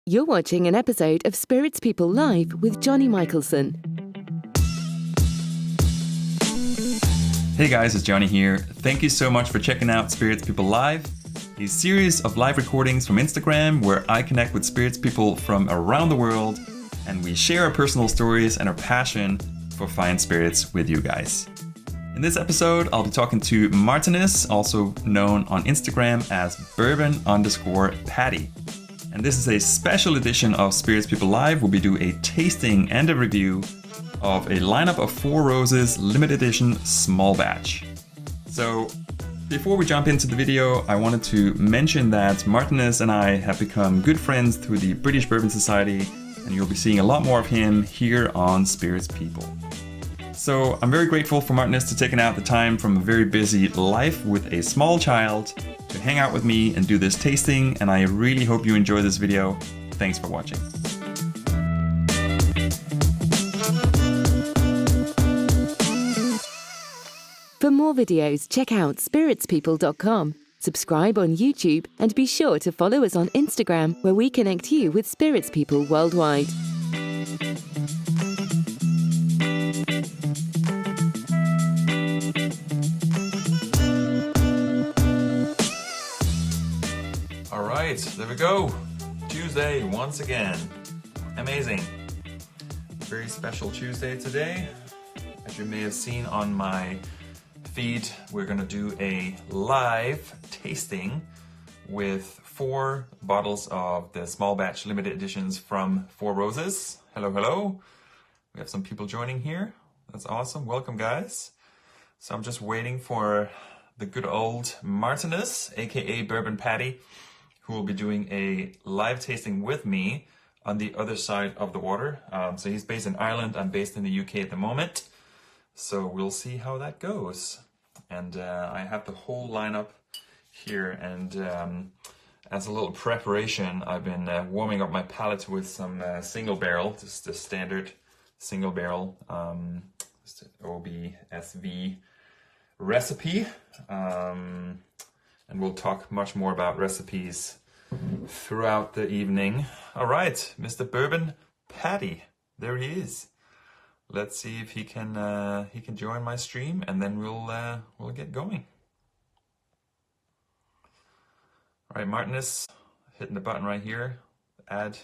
You're watching an episode of Spirits People Live with Johnny Michelson. Hey guys, it's Johnny here. Thank you so much for checking out Spirits People Live, a series of live recordings from Instagram where I connect with spirits people from around the world and we share our personal stories and our passion for fine spirits with you guys. In this episode, I'll be talking to Marthinus, also known on Instagram as bourbon_patty. And this is a special edition of Spirits People Live where we do a tasting and a review of a lineup of Four Roses limited edition small batch. So before we jump into the video, I wanted to mention that Marthinus and I have become good friends through the British Bourbon Society, and you'll be seeing a lot more of him here on Spirits People. So I'm very grateful for Marthinus to taking out the time from a very busy life with a small child to hang out with me and do this tasting, and I really hope you enjoy this video. Thanks for watching. For more videos, check out spiritspeople.com, subscribe on YouTube, and be sure to follow us on Instagram, where we connect you with spirits people worldwide. All right, there we go. Tuesday once again. Amazing. Very special Tuesday today. As you may have seen on my feed, we're going to do a live tasting with 4 bottles of the small batch limited editions from Four Roses. Hello, hello. We have some people joining here. That's awesome. Welcome, guys. So I'm just waiting for the good old Marthinus, aka Bourbon Patty, who will be doing a live tasting with me on the other side of the water. So he's based in Ireland. I'm based in the UK at the moment. So we'll see how that goes. And I have the whole lineup here, and as a little preparation, I've been warming up my palate with some single barrel, just the standard single barrel OBSV recipe. And we'll talk much more about recipes throughout the evening. All right, Mr. Bourbon Patty, there he is. Let's see if he can join my stream, and then we'll get going. All right, Marthinus, hitting the button right here. Add.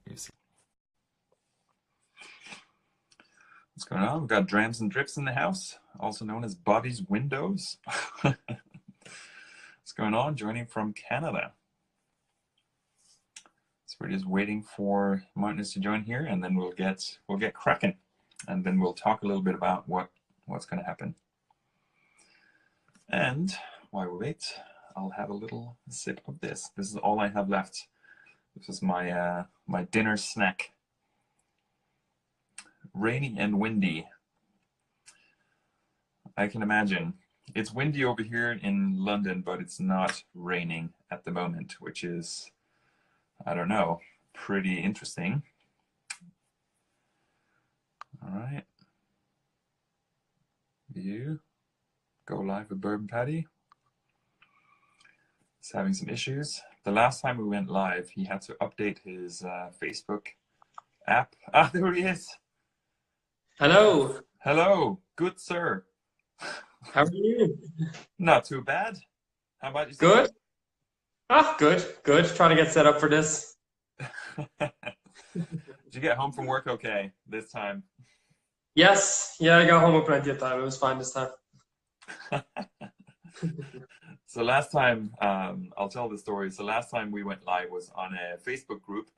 What's going on? We've got Drams and Drips in the house, also known as Bobby's Windows. What's going on? Joining from Canada. So we're just waiting for Marthinus to join here, and then we'll get cracking. And then we'll talk a little bit about what's going to happen. And while we wait, I'll have a little sip of this. This is all I have left. This is my my dinner snack. Rainy and windy. I can imagine. It's windy over here in London, but it's not raining at the moment, which is, I don't know, pretty interesting. All right. You go live with Bourbon Patty. He's having some issues. The last time we went live, he had to update his Facebook app. Ah, there he is. Hello. Hello. Good, sir. How are you? Not too bad. How about yourself? Good. Ah, good. Good. Trying to get set up for this. Did you get home from work okay this time? Yes. Yeah, I got home with plenty of time. It was fine this time. So last time, I'll tell the story. So last time we went live was on a Facebook group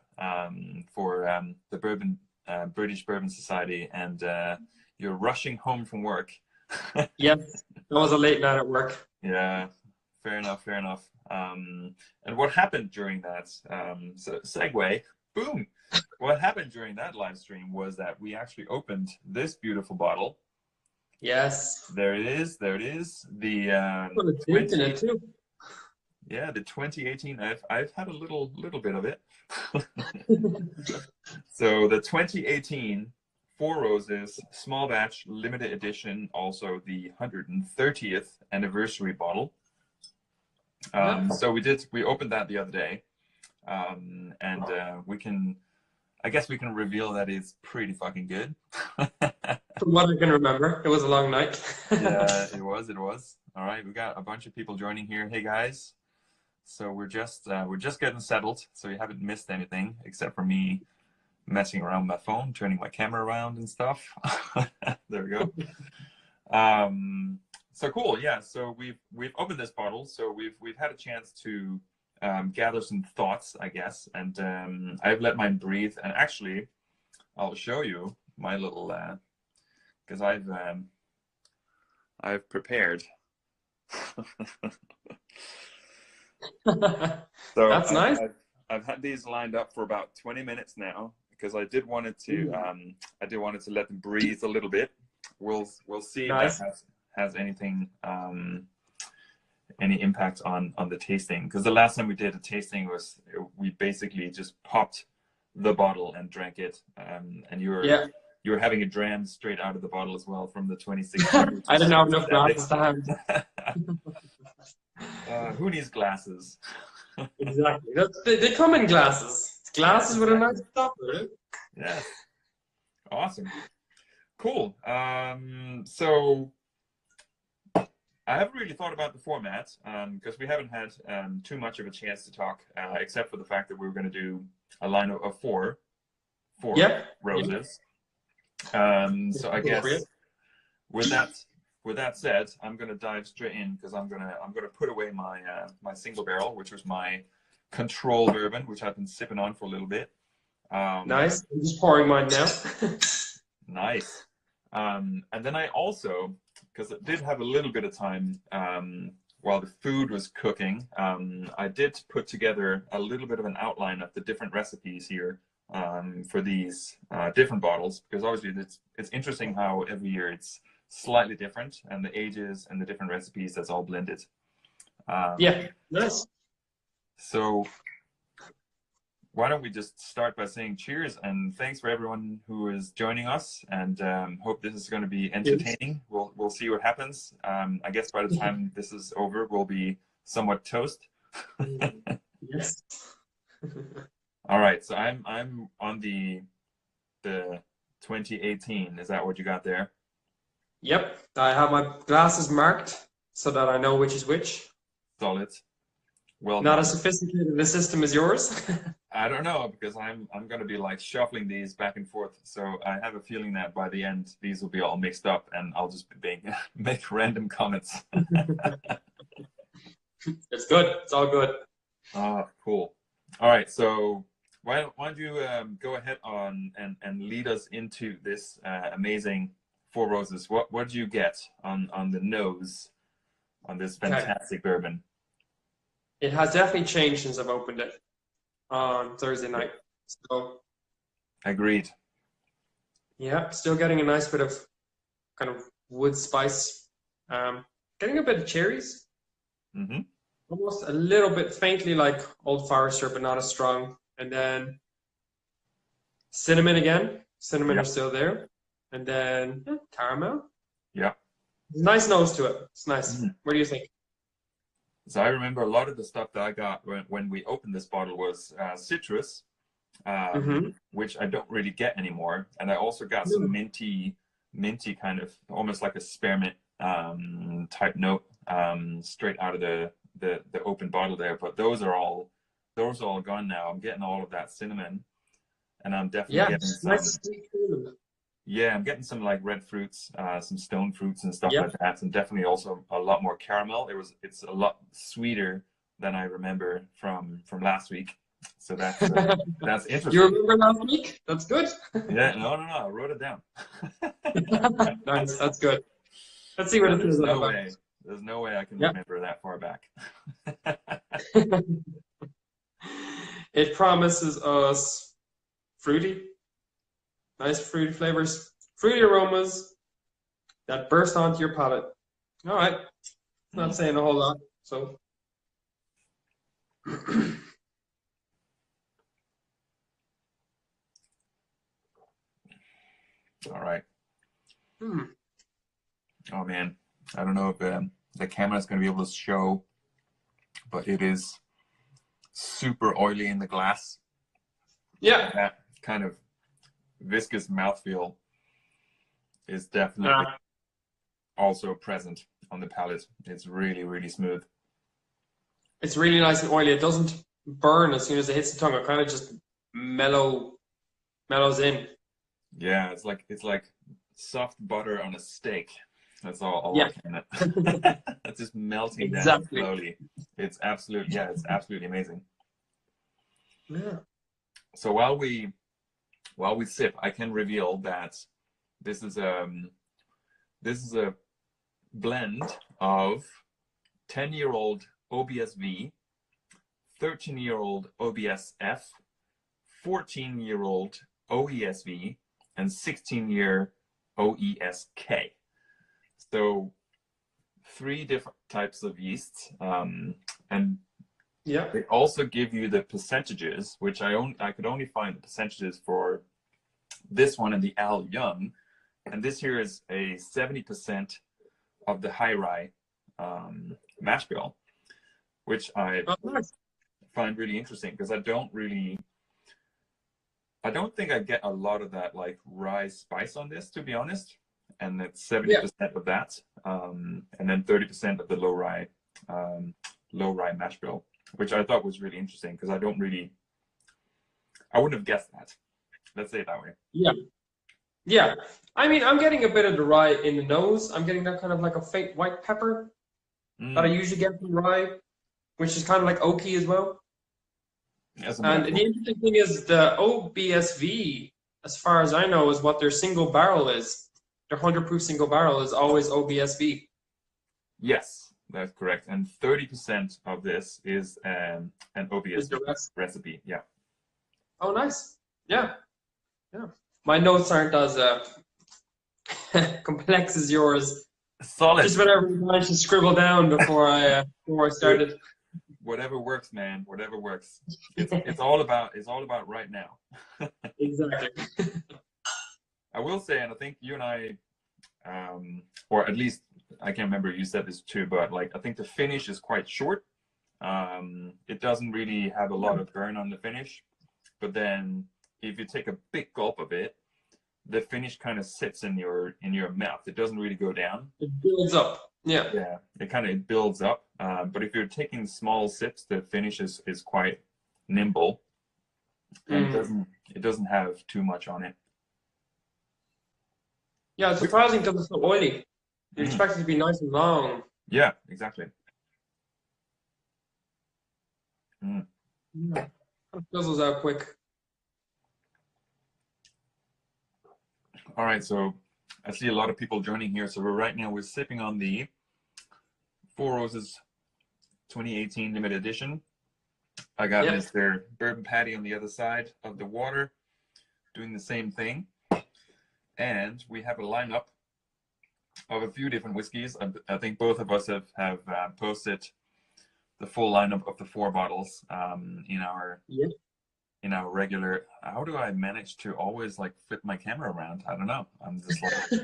for the British Bourbon Society, and you're rushing home from work. Yes, that was a late night at work. Yeah, fair enough, fair enough. And what happened during that, so segue, boom. What happened during that live stream was that we actually opened this beautiful bottle. Yes. There it is, there it is. The Well, it's in it too. Yeah, the 2018. I've had a little bit of it. So the 2018 Four Roses small batch limited edition, also the 130th anniversary bottle. So we opened that the other day. and I guess we can reveal that it's pretty fucking good. From what I can remember, it was a long night. Yeah, it was. All right, we got a bunch of people joining here. Hey guys, so we're just getting settled, so you haven't missed anything except for me messing around with my phone, turning my camera around and stuff. There we go. So cool, yeah. So we've opened this bottle, so we've had a chance to gather some thoughts, I guess, and I've let mine breathe. And actually, I'll show you my little because I've prepared. So That's nice. I've had these lined up for about 20 minutes now because I did wanted to let them breathe a little bit. We'll see Nice. if that has anything any impact on the tasting, because the last time we did a tasting we basically just popped the bottle and drank it, and you were having a dram straight out of the bottle as well from the 26. I didn't have enough glasses to have. Who needs glasses? Exactly. They come in glasses. Glasses with a nice top, right? Yeah. Awesome. Cool. So I haven't really thought about the format because we haven't had too much of a chance to talk, except for the fact that we were going to do a line of four roses. So I guess with that said, I'm going to dive straight in because I'm gonna put away my my single barrel, which was my control bourbon, which I've been sipping on for a little bit. Nice. I'm just pouring mine now. Nice. And then I also, because I did have a little bit of time while the food was cooking, I did put together a little bit of an outline of the different recipes here for these different bottles, because obviously it's interesting how every year it's slightly different, and the ages and the different recipes, that's all blended. Yeah, nice. So why don't we just start by saying cheers, and thanks for everyone who is joining us, and hope this is going to be entertaining. We'll see what happens. I guess by the time this is over, we'll be somewhat toast. Yes. All right, so I'm on the 2018. Is that what you got there? Yep. I have my glasses marked so that I know which is which. Solid. Well, not as sophisticated a system as yours. I don't know, because I'm going to be like shuffling these back and forth. So I have a feeling that by the end, these will be all mixed up, and I'll just make random comments. It's good. It's all good. Ah, cool. All right. So why don't you go ahead and lead us into this amazing Four Roses? What did you get on the nose on this fantastic bourbon? It has definitely changed since I've opened it on Thursday night. So agreed. Yeah, still getting a nice bit of kind of wood spice. Getting a bit of cherries. Mm-hmm. Almost a little bit faintly like Old Forester, but not as strong. And then cinnamon again. Cinnamon are still there. And then caramel. Yeah. Nice nose to it. It's nice. Mm-hmm. What do you think? So I remember a lot of the stuff that I got when we opened this bottle was citrus, which I don't really get anymore. And I also got some minty kind of, almost like a spearmint type note straight out of the open bottle there. But those are all gone now. I'm getting all of that cinnamon, and I'm definitely getting some. Nice. Yeah, I'm getting some like red fruits, some stone fruits and stuff like that, and definitely also a lot more caramel. It's a lot sweeter than I remember from last week. So that's interesting. You remember last week? That's good. Yeah, no, I wrote it down. Nice, that's good. Let's see what it is. There's no way I can remember that far back. It promises us fruity. Nice fruity flavors, fruity aromas that burst onto your palate. All right, not saying a whole lot, so. All right. Oh man, I don't know if the camera is going to be able to show, but it is super oily in the glass. Yeah. That kind of viscous mouthfeel is definitely also present on the palate. It's really, really smooth. It's really nice and oily. It doesn't burn as soon as it hits the tongue. It kind of just mellows in. Yeah, it's like soft butter on a steak. That's all Yeah. I can. It's just melting down Exactly. slowly. It's absolutely amazing. Yeah. So while we sip, I can reveal that this is a blend of 10-year-old OBSV, 13-year-old OBSF, 14-year-old OESV, and 16-year OESK. So 3 different types of yeasts, and Yeah. they also give you the percentages, which I could only find the percentages for this one and the Al Young, and this here is a 70% of the high rye mash bill, which I find really interesting because I don't think I get a lot of that like rye spice on this, to be honest. And it's 70% of that, and then 30% of the low rye mash bill, which I thought was really interesting because I wouldn't have guessed that. Let's say it that way. Yeah. Yeah. I mean, I'm getting a bit of the rye in the nose. I'm getting that kind of like a faint white pepper that I usually get from rye, which is kind of like oaky as well. And the interesting thing is the OBSV, as far as I know, is what their single barrel is. Their 100 proof single barrel is always OBSV. Yes, that's correct. And 30% of this is an OBSV recipe. Yeah. Oh, nice. Yeah. Yeah. My notes aren't as complex as yours. Solid. Just whatever you managed to scribble down before I started. Whatever works, man. Whatever works. It's all about right now. Exactly. I will say, and I think you and I, or at least I can't remember, you said this too, but like I think the finish is quite short. It doesn't really have a lot of burn on the finish, but then if you take a big gulp of it, the finish kind of sits in your mouth. It doesn't really go down. It builds up. Yeah. Yeah, it builds up. But if you're taking small sips, the finish is quite nimble, and it doesn't have too much on it. Yeah, it's surprising because it's so oily. You expect it to be nice and long. Yeah, exactly. Yeah. It fizzles out quick. All right, so I see a lot of people joining here. So we're sipping on the Four Roses 2018 limited edition. I got Mr. Bourbon Patty on the other side of the water doing the same thing. And we have a lineup of a few different whiskeys. I think both of us have posted the full lineup of the 4 bottles in our regular. How do I manage to always like flip my camera around? I don't know. I'm just like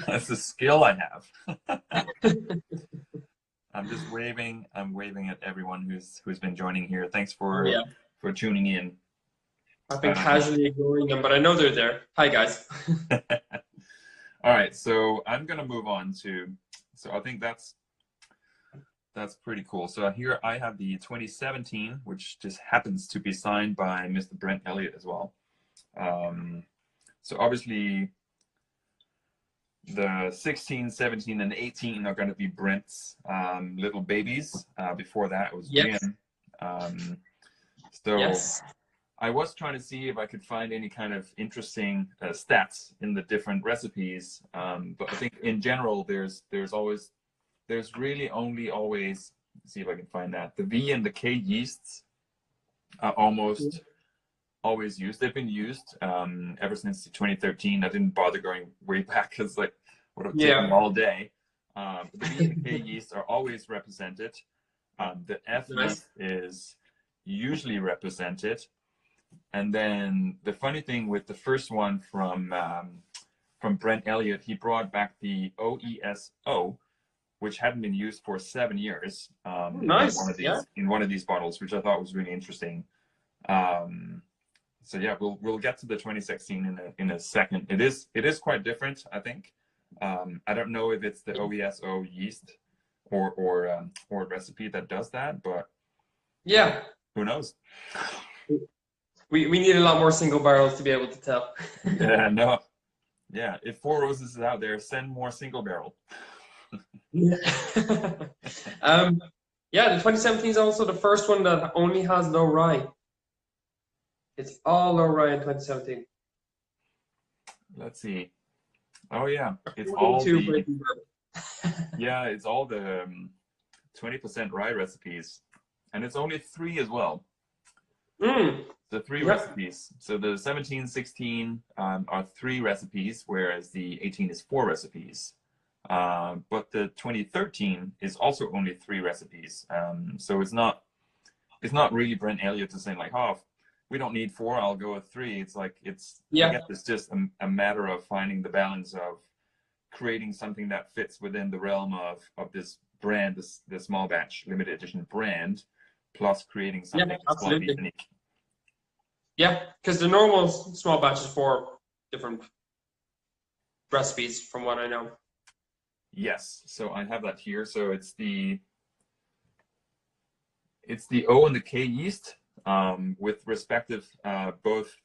that's a skill I have. I'm just waving. I'm waving at everyone who's been joining here. Thanks for tuning in. I've been casually ignoring them, but I know they're there. Hi guys. All right, so I'm gonna move on to. So I think that's pretty cool. So here I have the 2017, which just happens to be signed by Mr. Brent Elliott as well. So obviously the 16, 17, and 18 are going to be Brent's little babies. Before that, it was Jim. I was trying to see if I could find any kind of interesting stats in the different recipes. But I think in general, there's really only always, let's see if I can find that. The V and the K yeasts are almost always used. They've been used ever since 2013. I didn't bother going way back because like would have taken all day. But the V and the K yeasts are always represented. The F yeast is usually represented. And then the funny thing with the first one from Brent Elliott, he brought back the OESO, which hadn't been used for 7 years. Nice. In one of these bottles, which I thought was really interesting. So yeah, we'll get to the 2016 in a second. It is quite different, I think. I don't know if it's the OESO yeast or recipe that does that, but yeah, who knows? We need a lot more single barrels to be able to tell. Yeah, no. Yeah, if Four Roses is out there, send more single barrel. Yeah. Yeah, the 2017 is also the first one that only has low rye. It's all low rye in 2017. Let's see. Oh yeah, it's all the yeah, it's all the 20% rye recipes, and it's only 3 as well. The 3 recipes. So the 17, 16 are 3 recipes, whereas the 18 is 4 recipes. But the 2013 is also only 3 recipes. So it's not really Brent Elliott to saying like, oh, we don't need 4, I'll go with 3. It's like I guess it's just a matter of finding the balance of creating something that fits within the realm of this brand, the small batch limited edition brand, plus creating something slightly unique. Yeah, because the normal small batch is 4 different recipes, from what I know. Yes, so I have that here. So it's the O and the K yeast with respective both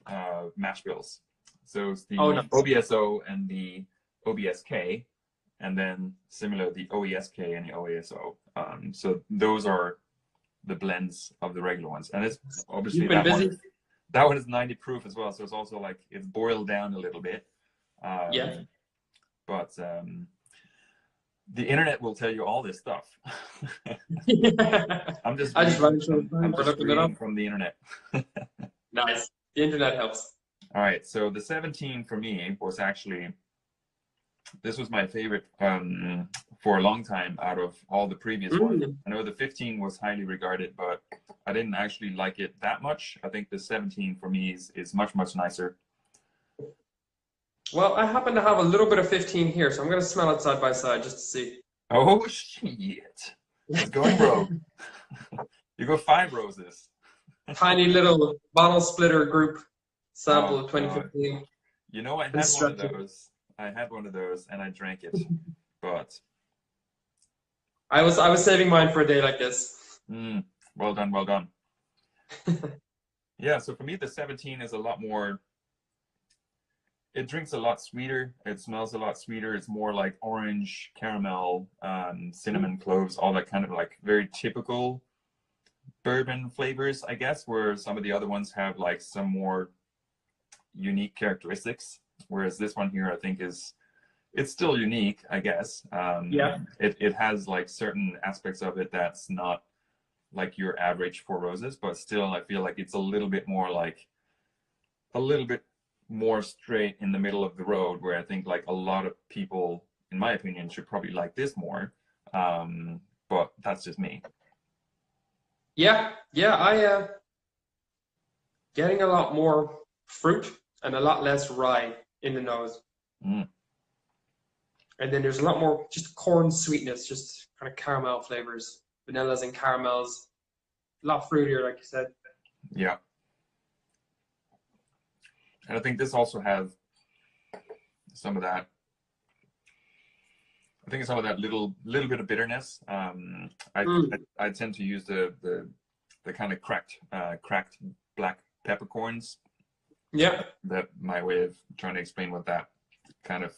mash bills. So it's the OBSO and the OBSK, and then similar the OESK and the OASO. So those are the blends of the regular ones, and it's obviously that one is 90 proof as well. So it's also like it's boiled down a little bit. But the internet will tell you all this stuff. I'm just reading from the internet. Nice. The internet helps. All right. So the 17 for me was actually, this was my favorite for a long time out of all the previous ones. I know the 15 was highly regarded, but I didn't actually like it that much. I think the 17 for me is much, much nicer. Well, I happen to have a little bit of 15 here, so I'm going to smell it side by side just to see. Oh, shit. It's going rogue. You go 5 roses. Tiny little bottle splitter group sample of 2015. God. You know, I had one of those. I had one of those, and I drank it, but I was saving mine for a day like this. Well done, well done. Yeah, so for me, the 17 is a lot more. It drinks a lot sweeter. It smells a lot sweeter. It's more like orange, caramel, cinnamon, cloves, all that kind of like very typical bourbon flavors, I guess, where some of the other ones have like some more unique characteristics. Whereas this one here, I think it's still unique, I guess. It has like certain aspects of it that's not like your average Four Roses, but still I feel like it's a little bit more straight in the middle of the road, where I think like a lot of people, in my opinion, should probably like this more. But that's just me. I getting a lot more fruit and a lot less rye in the nose. And then there's a lot more just corn sweetness, just kind of caramel flavors, vanillas and caramels. A lot fruitier, like you said. Yeah. And I think this also has some of that. I think some of that little bit of bitterness. I tend to use the kind of cracked black peppercorns. Yeah. That my way of trying to explain what that kind of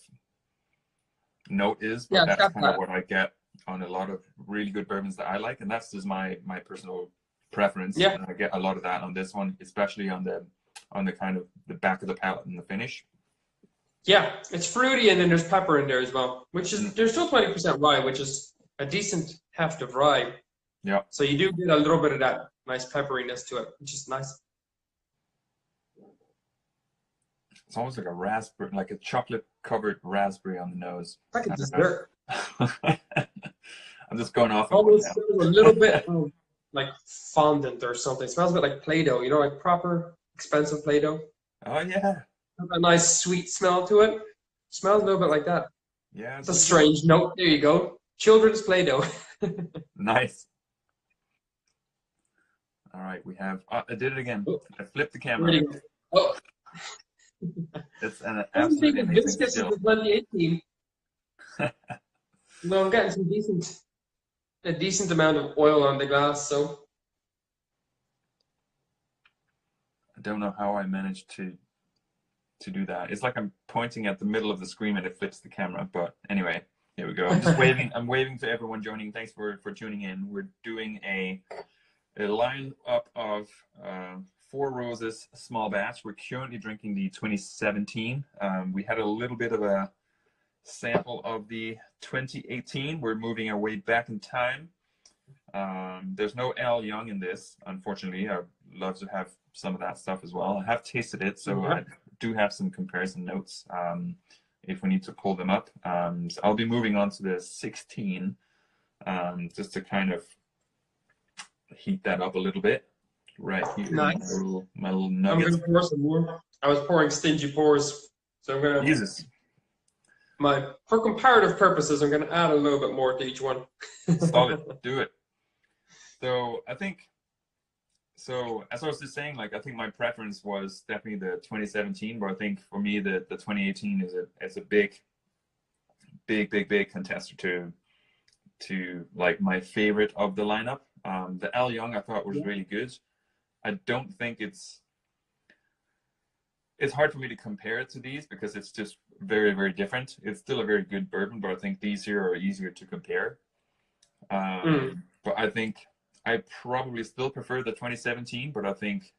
note is. But that's kind of what I get on a lot of really good bourbons that I like, and that's just my personal preference. Yeah. And I get a lot of that on this one, especially on the kind of the back of the palate and the finish. Yeah, it's fruity, and then there's pepper in there as well, which is there's still 20% rye, which is a decent heft of rye. Yeah. So you do get a little bit of that nice pepperiness to it, which is nice. It's almost like a raspberry, like a chocolate-covered raspberry on the nose. Like a dessert. I'm just going off. Almost a little bit of like fondant or something. It smells a bit like Play-Doh, you know, like proper expensive Play-Doh. Oh yeah. A nice sweet smell to it. Smells a little bit like that. Yeah. It's a strange note. There you go. children's Play-Doh. Nice. All right, we have. I did it again. Oh, I flipped the camera. really good. Oh, It's an I was absolutely thinking amazing viscous skill. is 2018. No, I'm getting a decent amount of oil on the glass, so. I don't know how I managed to do that. It's like I'm pointing at the middle of the screen and it flips the camera. But anyway, here we go. I'm just waving. I'm waving to everyone joining. Thanks for tuning in. We're doing a line up of Four Roses small batch. We're currently drinking the 2017. We had a little bit of a sample of the 2018. We're moving our way back in time. There's no Al Young in this, unfortunately. I'd love to have some of that stuff as well. I have tasted it, so I do have some comparison notes if we need to pull them up. So I'll be moving on to the 16 just to kind of heat that up a little bit. Right here, Nice. my little I'm nuggets. going to pour some more. I was pouring stingy pours, so I'm going to. Jesus. For comparative purposes, I'm going to add a little bit more to each one. Solid. Do it. So I think, so as I was just saying, like I think my preference was definitely the 2017, but I think for me the 2018 is a big contester to like my favorite of the lineup. The Al Young I thought was really good. I don't think it's hard for me to compare it to these because it's just very, very different. It's still a very good bourbon, but I think these here are easier to compare. But I think I probably still prefer the 2017, but I think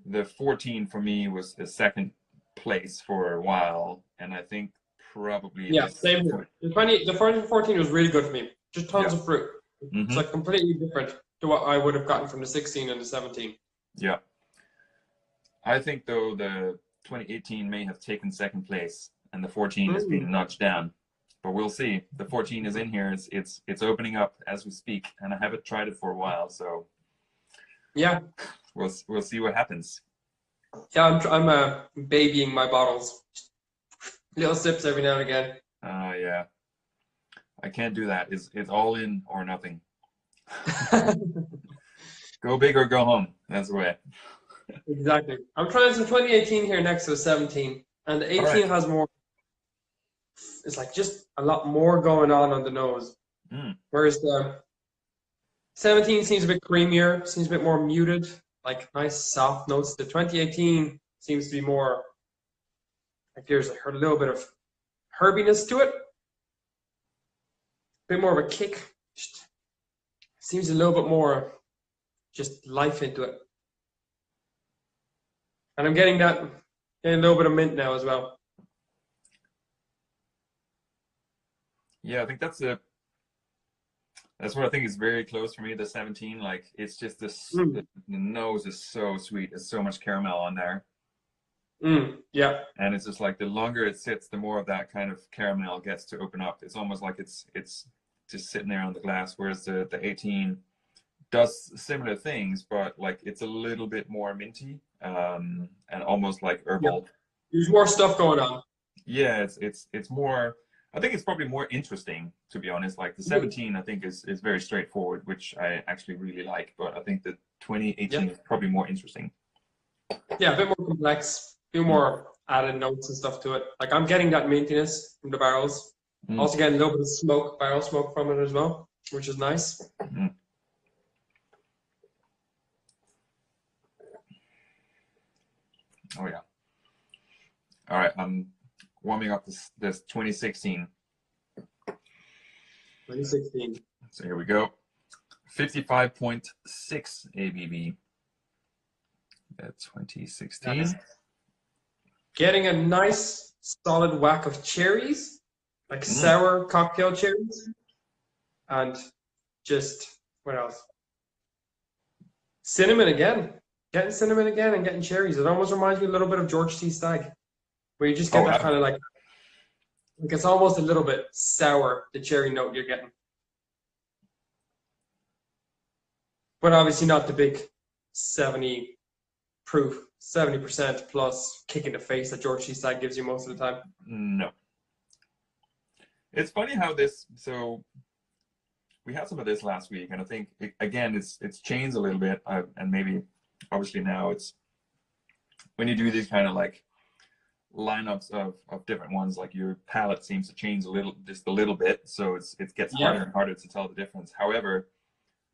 the 14 for me was the second place for a while, and I think probably same here. The 14 was really good for me. Just tons of fruit. It's like completely different to what I would have gotten from the 16 and the 17. Yeah. I think though the 2018 may have taken second place and the 14 is being nudged down, but we'll see. The 14 is in here. It's opening up as we speak, and I haven't tried it for a while, so yeah, we'll see what happens. Yeah, I'm babying my bottles. Little sips every now and again. Yeah. I can't do that. It's all in or nothing. Go big or go home. That's the way. Exactly. I'm trying some 2018 here next to the 17, and the 18 has more. It's like just a lot more going on the nose, whereas the 17 seems a bit creamier, seems a bit more muted, like nice soft notes. The 2018 seems to be more like there's a little bit of herbiness to it, a bit more of a kick. Just seems a little bit more just life into it. And I'm getting a little bit of mint now as well. Yeah, I think that's what I think is very close for me, the 17. Like it's just this the nose is so sweet. There's so much caramel on there. Yeah. And it's just like the longer it sits, the more of that kind of caramel gets to open up. It's almost like it's just sitting there on the glass, whereas the 18 does similar things, but like it's a little bit more minty, and almost like herbal. Yeah. There's more stuff going on. Yeah, it's more. I think it's probably more interesting, to be honest. Like the 17, I think is very straightforward, which I actually really like. But I think the 2018 is probably more interesting. Yeah, a bit more complex, a few more added notes and stuff to it. Like I'm getting that mintiness from the barrels. Also getting a little bit of barrel smoke from it as well, which is nice. Oh yeah. All right, I'm warming up this 2016. 2016. So here we go. 55.6 ABV. That 2016. Nice. Getting a nice solid whack of cherries, like sour cocktail cherries, and just what else? Cinnamon again. Getting cinnamon again and getting cherries. It almost reminds me a little bit of George T. Stagg, where you just get that kind of like it's almost a little bit sour, the cherry note you're getting. But obviously not the big 70 proof, 70% plus kick in the face that George T. Stagg gives you most of the time. No. It's funny how this, so we had some of this last week, and I think again it's changed a little bit, and maybe obviously now it's when you do these kind of like lineups of different ones, like your palate seems to change just a little bit, so it gets harder and harder to tell the difference. However,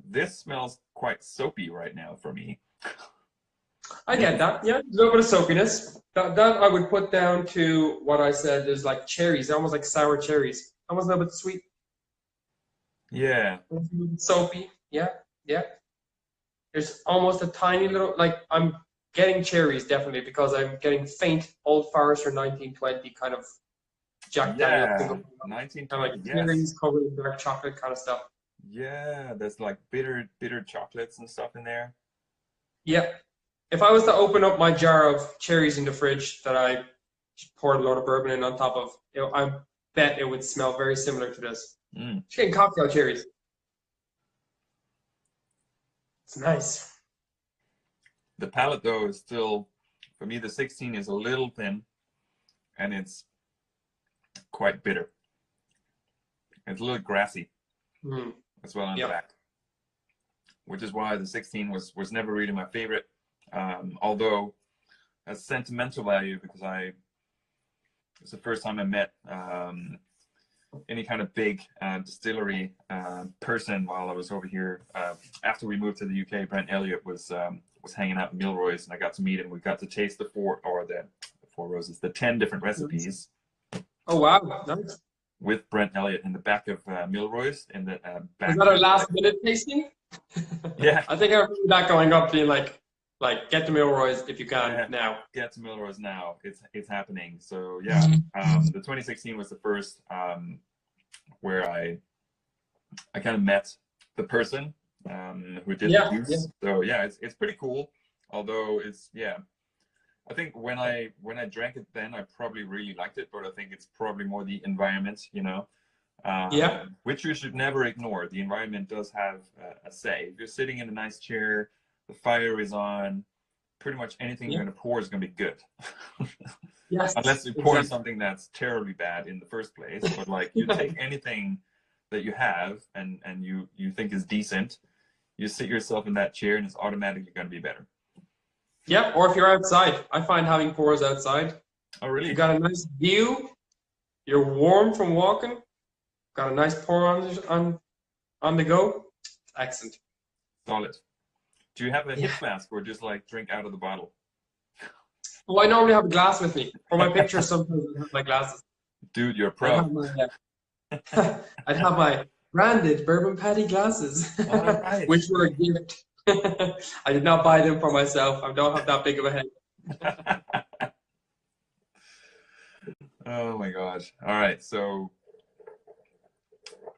this smells quite soapy right now for me. I get that. Yeah, a little bit of soapiness. That I would put down to what I said is like cherries, almost like sour cherries, almost a little bit sweet. Yeah. Soapy. Yeah, yeah. There's almost a tiny little, like, I'm getting cherries definitely because I'm getting faint Old Forester 1920 kind of Jack Daniel's. 1920, like cherries covered in dark chocolate kind of stuff. Yeah, there's like bitter chocolates and stuff in there. Yeah. If I was to open up my jar of cherries in the fridge that I poured a load of bourbon in on top of, I bet it would smell very similar to this. Just getting cocktail cherries. It's nice. The palate though is still, for me, the 16 is a little thin, and it's quite bitter. It's a little grassy as well on the back, which is why the 16 was never really my favorite. Although has sentimental value because it's the first time I met any kind of big distillery person while I was over here. After we moved to the UK, Brent Elliott was hanging out in Milroy's, and I got to meet him. We got to taste the 10 different recipes. Oh wow, nice. With Brent Elliott in the back of Milroy's in the back. Was that our last minute tasting? Yeah. I think I remember that going up being like get to Milroy's if you can now. Get to Milroy's now. It's happening. So yeah, the 2016 was the first where I kind of met the person who did the juice. Yeah. So yeah, it's pretty cool. Although I think when I drank it then, I probably really liked it, but I think it's probably more the environment, which you should never ignore. The environment does have a say. If you're sitting in a nice chair, the fire is on, pretty much anything you're going to pour is going to be good. Yes, unless you pour something that's terribly bad in the first place. But like you take anything that you have and you think is decent, you sit yourself in that chair and it's automatically going to be better. Yeah, or if you're outside. I find having pours outside. Oh, really? You got a nice view. You're warm from walking. Got a nice pour on the go. Excellent. Solid. Do you have a hip flask or just like drink out of the bottle? Well, I normally have a glass with me. For my pictures, sometimes I have my glasses. Dude, you're pro. I'd have my branded bourbon patty glasses, which were a gift. I did not buy them for myself. I don't have that big of a head. Oh my gosh. All right. So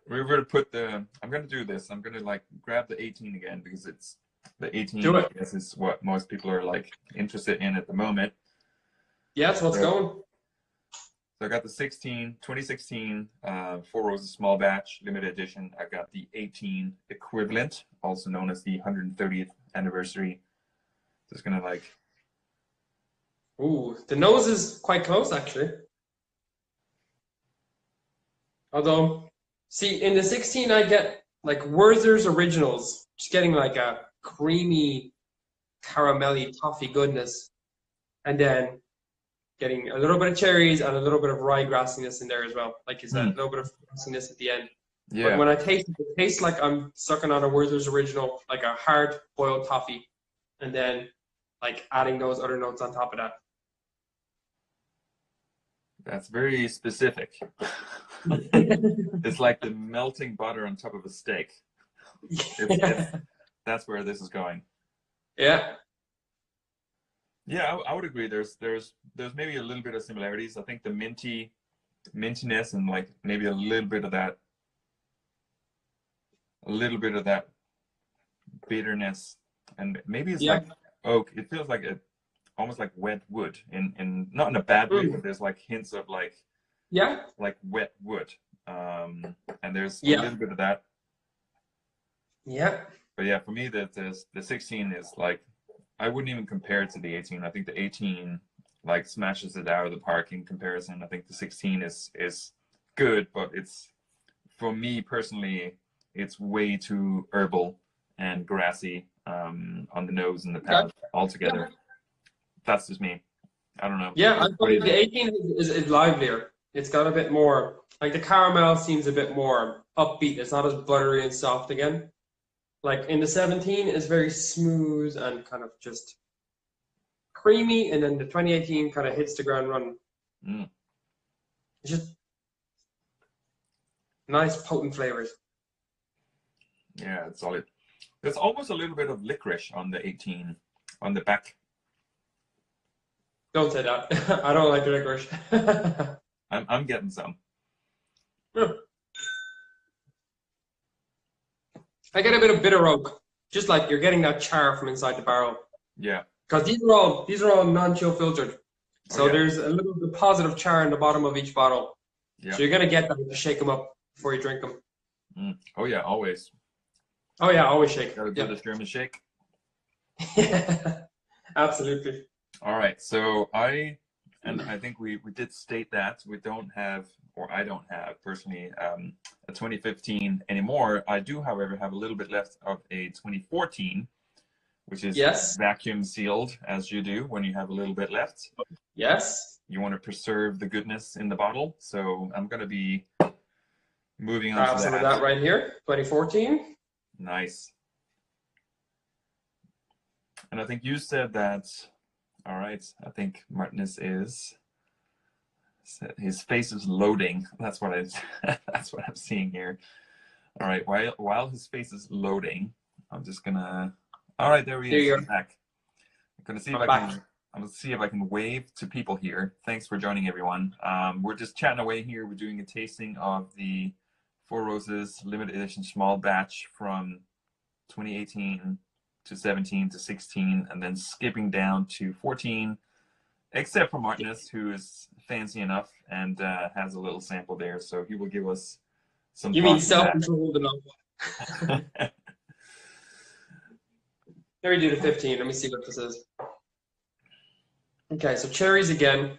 we're going to put I'm going to do this. I'm going to like grab the 18 again because it's the 18, I guess, is what most people are like interested in at the moment. Yes, let's go. So I got the 2016 Four Roses small batch limited edition. I got the 18 equivalent, also known as the 130th anniversary. Just gonna like. Ooh, the nose is quite close actually. Although, see, in the 16 I get like Werther's Originals, just getting like a creamy, caramelly toffee goodness, and then getting a little bit of cherries and a little bit of rye grassiness in there as well. Like you said, a little bit of grassiness at the end. Yeah. But when I taste it, it tastes like I'm sucking on a Werther's Original, like a hard boiled toffee, and then like adding those other notes on top of that. That's very specific. It's like the melting butter on top of a steak. That's where this is going. Yeah. Yeah, I would agree. There's maybe a little bit of similarities. I think the mintiness and like maybe a little bit of that bitterness, and maybe it's like oak. It feels like almost like wet wood in not in a bad way, but there's like hints of like wet wood. And there's a little bit of that. Yeah. But yeah, for me the 16 is like, I wouldn't even compare it to the 18. I think the 18 like smashes it out of the park in comparison. I think the 16 is good, but it's, for me personally, it's way too herbal and grassy on the nose and the palate altogether. That's just me. I don't know. Yeah, I find the 18 is livelier. It's got a bit more, like the caramel seems a bit more upbeat. It's not as buttery and soft again. Like in the 17 is very smooth and kind of just creamy, and then the 2018 kind of hits the ground running. Mm. It's just nice potent flavors. Yeah, it's solid. There's almost a little bit of licorice on the 18 on the back. Don't say that. I don't like the licorice. I'm getting some. I get a bit of bitter oak, just like you're getting that char from inside the barrel. Yeah. Because these are all non-chill filtered, so there's a little deposit of char in the bottom of each bottle. Yeah. So you're gonna get that to shake them up before you drink them. Mm. Oh yeah, always. Oh yeah, always shake. Gotta do the German shake. Yeah, absolutely. All right, so I think we did state that we don't have, or I don't have personally, a 2015 anymore. I do, however, have a little bit left of a 2014, which is vacuum sealed, as you do when you have a little bit left. Yes. You want to preserve the goodness in the bottle, so I'm going to be moving on to some of that right here, 2014. Nice. And I think you said that. All right, I think Marthinus is. His face is loading. That's what that's what I'm seeing here. All right, while his face is loading, I'm just gonna. All right, there he is. He's back. I'm gonna see if I can. I'm gonna see if I can wave to people here. Thanks for joining, everyone. We're just chatting away here. We're doing a tasting of the Four Roses limited edition small batch from 2018 to 17 to 16, and then skipping down to 14, except for Marthinus, who is fancy enough and has a little sample there, so he will give us some. You mean self-controlled enough? Let me do the 15. Let me see what this is. Okay, so cherries again.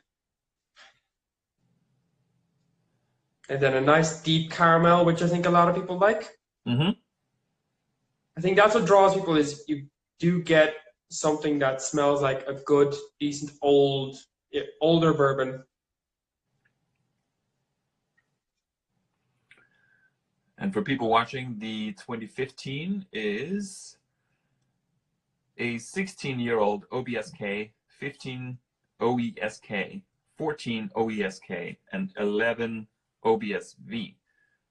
And then a nice deep caramel, which I think a lot of people like. Mm-hmm. I think that's what draws people, is you do get something that smells like a good, decent, older bourbon. And for people watching, the 2015 is a 16-year-old OBSK, 15 OESK, 14 OESK, and 11 OBSV.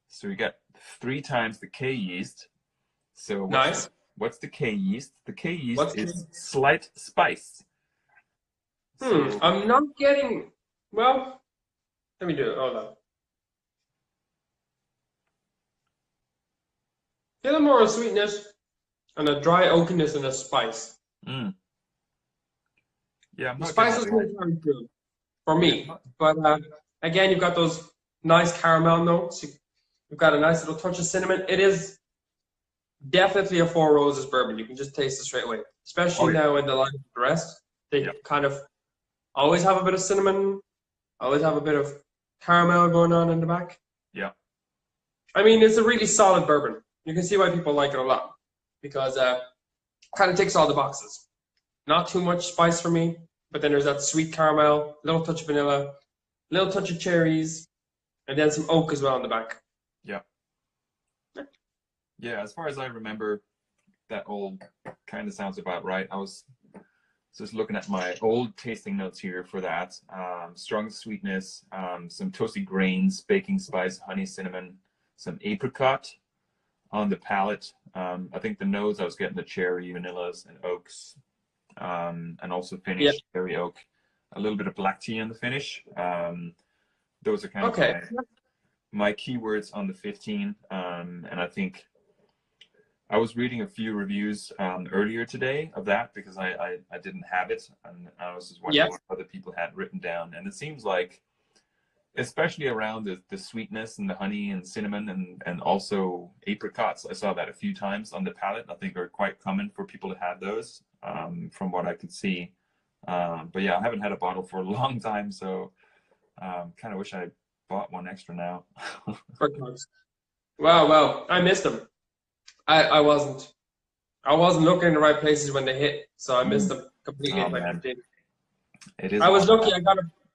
So you got 3 times the K yeast. So what's the K yeast? The K yeast is slight spice. So, I'm not getting, well, let me do it. Hold on. Get a more sweetness and a dry oakiness and a spice. Yeah, the spice is really good for me. But again, you've got those nice caramel notes. You've got a nice little touch of cinnamon. It is definitely a Four Roses bourbon. You can just taste it straight away. Especially now in the line of the rest. They kind of always have a bit of cinnamon, always have a bit of caramel going on in the back. Yeah. I mean, it's a really solid bourbon. You can see why people like it a lot. Because kind of ticks all the boxes. Not too much spice for me, but then there's that sweet caramel, little touch of vanilla, little touch of cherries, and then some oak as well on the back. Yeah. Yeah, as far as I remember, that all kind of sounds about right. I was just looking at my old tasting notes here for that. Strong sweetness, some toasty grains, baking spice, honey, cinnamon, some apricot on the palate. I think the nose, I was getting the cherry, vanillas, and oaks, and also finish, cherry oak. A little bit of black tea in the finish. Those are kind of my keywords on the 15. And I think I was reading a few reviews earlier today of that because I didn't have it, and I was just wondering what other people had written down. And it seems like, especially around the sweetness and the honey and cinnamon and also apricots, I saw that a few times on the palate. I think are quite common for people to have those, from what I could see. But yeah, I haven't had a bottle for a long time, so kind of wish I bought one extra now. Well, I missed them. I wasn't looking in the right places when they hit, so I missed them completely. Oh, man. It is. I was lucky.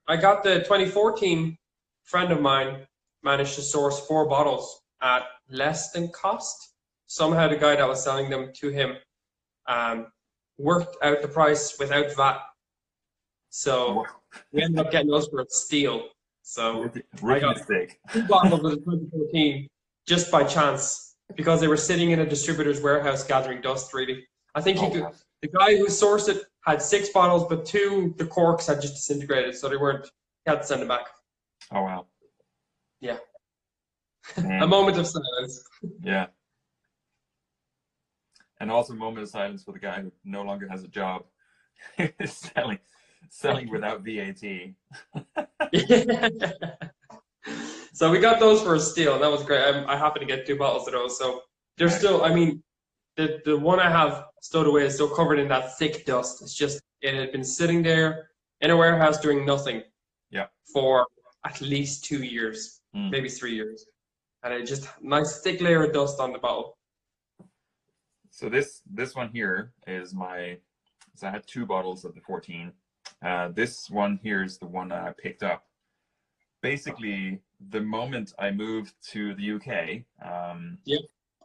I got the 2014. Friend of mine managed to source 4 bottles at less than cost. Somehow the guy that was selling them to him worked out the price without VAT. So we ended up getting those for a steal. So I got 2 bottles of the 2014 just by chance because they were sitting in a distributor's warehouse gathering dust. Really, I think the guy who sourced it had 6 bottles, but 2 the corks had just disintegrated, so they weren't. He had to send them back. Oh wow! Yeah, a moment of silence. Yeah, and also a moment of silence for the guy who no longer has a job, selling without VAT. So we got those for a steal. That was great. I happened to get 2 bottles of those. So they're still. I mean, the one I have stowed away is still covered in that thick dust. It's just it had been sitting there in a warehouse doing nothing. Yeah. For at least 2 years, maybe 3 years, and it just nice thick layer of dust on the bottle. So this one here is so I had 2 bottles of the 14. This one here is the one I picked up. Basically, the moment I moved to the UK,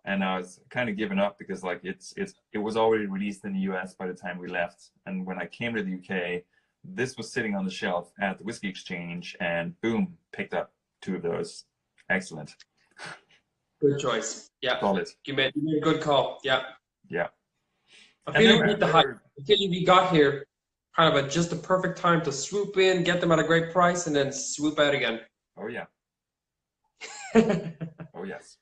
and I was kind of giving up because like it was already released in the US by the time we left, and when I came to the UK, this was sitting on the shelf at the Whiskey Exchange, and boom, picked up 2 of those. Excellent. Good choice. Yeah. Solid. You made a good call. Yeah. Yeah. I feel you beat the hype. I feel you got here kind of at just the perfect time to swoop in, get them at a great price, and then swoop out again. Oh yeah. Oh yes.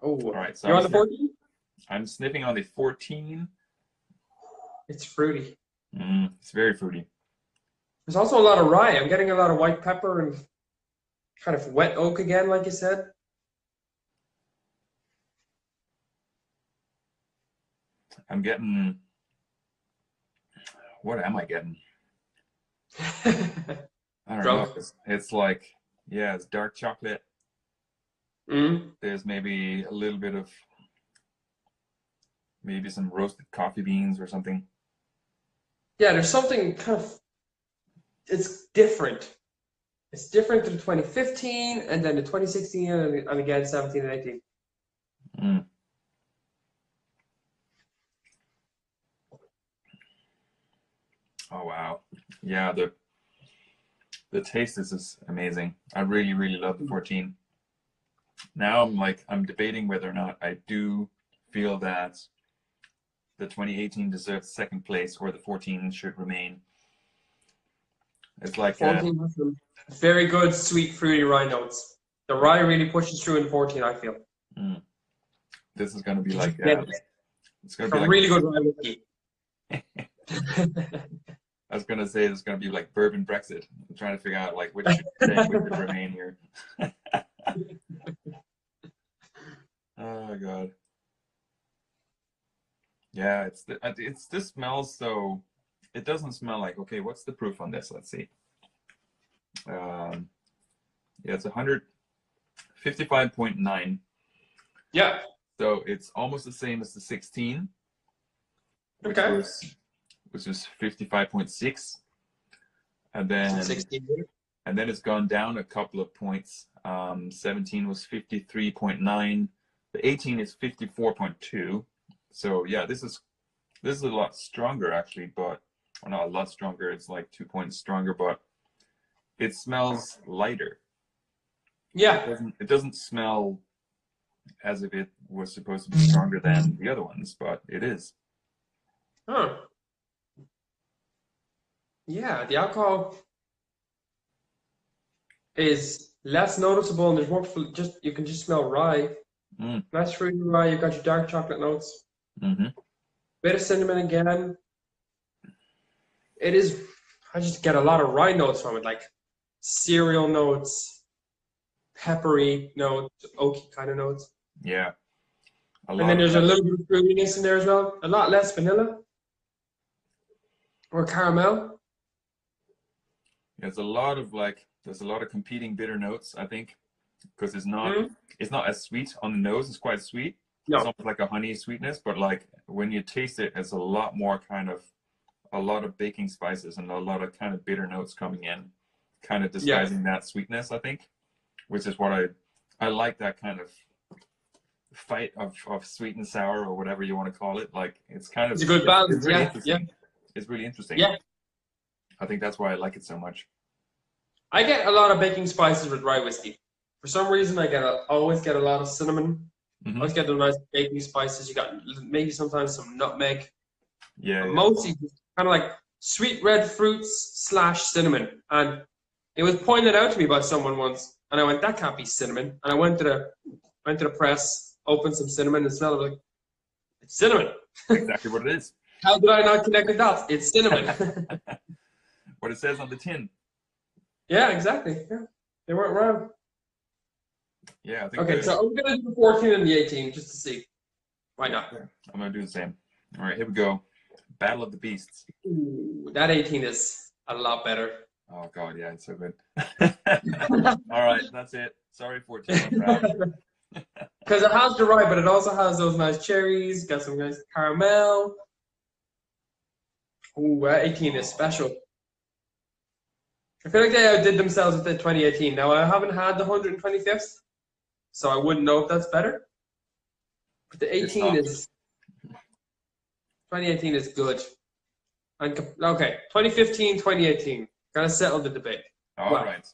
Oh. All right. So you're on the 14? I'm sniffing on the 14. It's fruity. It's very fruity. There's also a lot of rye. I'm getting a lot of white pepper and kind of wet oak again, like you said. I'm getting. What am I getting? I don't know. It's like, yeah, it's dark chocolate. There's maybe a little bit of maybe some roasted coffee beans or something. Yeah, there's something kind of, it's different. It's different to the 2015 and then the 2016 and again 17 and 18. Oh wow. Yeah, the taste is amazing. I really, really love the 14. Now I'm debating whether or not I do feel that the 2018 deserves 2nd place or the 14 should remain. It's like 14 has some very good, sweet, fruity rye notes. The rye really pushes through in 14, I feel. This is going to be like it's going to be a like really good rye whiskey. I was going to say it's going to be like bourbon Brexit. I'm trying to figure out like which should remain here. Oh god. Yeah, this smells so. It doesn't smell like, okay, what's the proof on this? Let's see. Yeah, it's 155.9. Yeah. So it's almost the same as the 16, which was 55.6, and then 16. And then it's gone down a couple of points. 17 was 53.9. The 18 is 54.2. So yeah, this is a lot stronger actually, but well, not a lot stronger. It's like 2 points stronger, but it smells lighter. Yeah, it doesn't smell as if it was supposed to be stronger than the other ones, but it is. Huh. Yeah, the alcohol is less noticeable, and there's more. You can just smell rye. Nice fruity rye. You've got your dark chocolate notes. Bit of cinnamon again. It is. I just get a lot of rye notes from it, like cereal notes, peppery notes, oaky kind of notes. Yeah. And then there's a little bit of fruitiness in there as well. A lot less vanilla or caramel. There's a lot of competing bitter notes, I think, because it's not as sweet on the nose. It's quite sweet. No. It's almost like a honey sweetness, but like when you taste it, it's a lot more a lot of baking spices and a lot of kind of bitter notes coming in, kind of disguising that sweetness, I think, which is what I like, that kind of fight of sweet and sour, or whatever you want to call it. Like it's kind of, it's a good balance. It's really Yeah, interesting. It's really interesting. Yeah. I think that's why I like it so much. I get a lot of baking spices with rye whiskey. For some reason, I always get a lot of cinnamon. Always get the nice baking spices. You got maybe sometimes some nutmeg. Yeah. Mostly kind of like sweet red fruits / cinnamon. And it was pointed out to me by someone once, and I went, "That can't be cinnamon." And I went to the press, opened some cinnamon, and smelled it. Like, it's cinnamon. Exactly what it is. How did I not connect the dots? It's cinnamon. What it says on the tin. Yeah, exactly. Yeah, they weren't wrong. Yeah, I think. Okay, so I'm gonna do the 14 and the 18 just to see. Why not? I'm gonna do the same. All right, here we go. Battle of the Beasts. Ooh, that 18 is a lot better. Oh god, yeah, it's so good. All right, that's it. Sorry, 14. Because it has the rye, but it also has those nice cherries. Got some nice caramel. Ooh, that 18 is special. I feel like they outdid themselves with the 2018. Now, I haven't had the 125th, so I wouldn't know if that's better. But the 18 is... 2018 is good. And, okay, 2015, 2018. Gotta settle the debate. All right.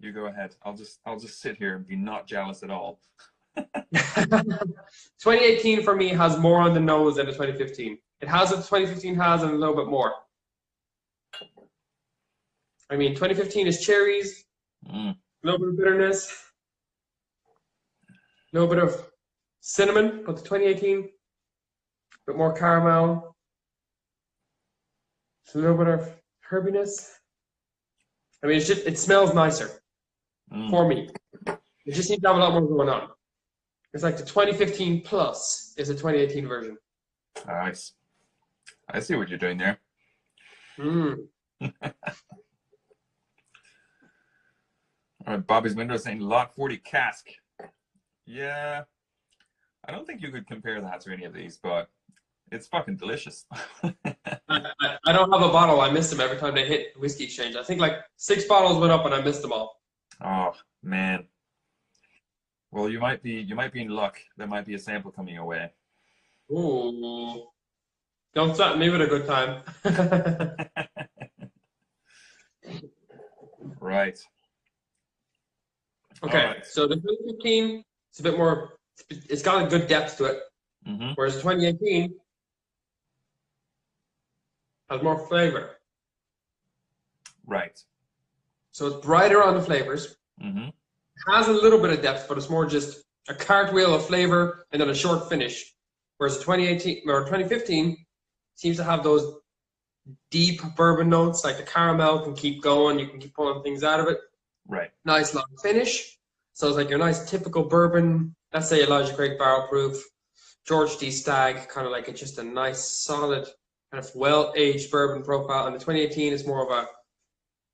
You go ahead. I'll just sit here and be not jealous at all. 2018 for me has more on the nose than the 2015. It has what the 2015 has and a little bit more. I mean, 2015 is cherries, a little bit of bitterness, a little bit of cinnamon, but the 2018, a bit more caramel, a little bit of herbiness. I mean, it smells nicer for me. It just seems to have a lot more going on. It's like the 2015 plus is the 2018 version. Nice. I see what you're doing there. All right, Bobby's Window saying Lot 40 cask. Yeah, I don't think you could compare that to any of these, but it's fucking delicious. I don't have a bottle. I missed them every time they hit Whiskey Exchange. I think like 6 bottles went up and I missed them all. Oh man. Well, you might be in luck. There might be a sample coming your way. Ooh. Don't threaten me with a good time. Right. Okay, right. So the 2015, it's a bit more, it's got a good depth to it. Whereas the 2018 has more flavor. Right. So it's brighter on the flavors. It has a little bit of depth, but it's more just a cartwheel of flavor and then a short finish. Whereas the 2018 or 2015 seems to have those deep bourbon notes, like the caramel can keep going, you can keep pulling things out of it. Right. Nice long finish. So it's like your nice typical bourbon, let's say Elijah Craig barrel proof, George D. Stagg, kind of like it's just a nice, solid, kind of well-aged bourbon profile. And the 2018 is more of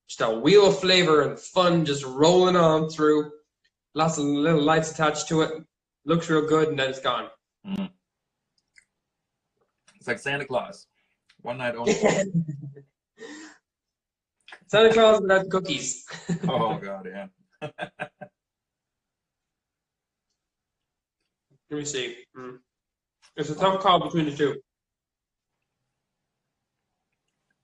just a wheel of flavor and fun just rolling on through. Lots of little lights attached to it. Looks real good, and then it's gone. It's like Santa Claus. One night only. Santa Claus without cookies. Oh, God, yeah. Let me see. It's a tough call between the two.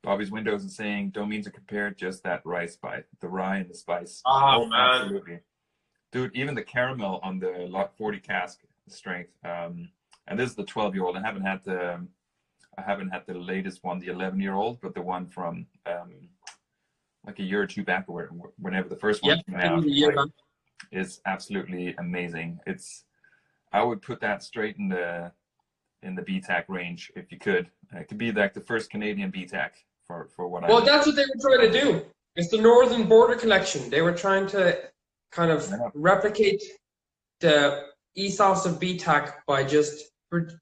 Bobby's Windows is saying, don't mean to compare, just that spice, the rye and the spice. Oh, man. Absolutely. Dude, even the caramel on the Lot 40 cask strength, and this is the 12-year-old. I haven't had the latest one, the 11-year-old, but the one from like a year or two back, or whenever the first one came out, is absolutely amazing. I would put that straight in the BTAC range if you could. It could be like the first Canadian BTAC for what I. Well, that's what they were trying to do. It's the Northern Border Collection. They were trying to kind of replicate the ethos of BTAC by just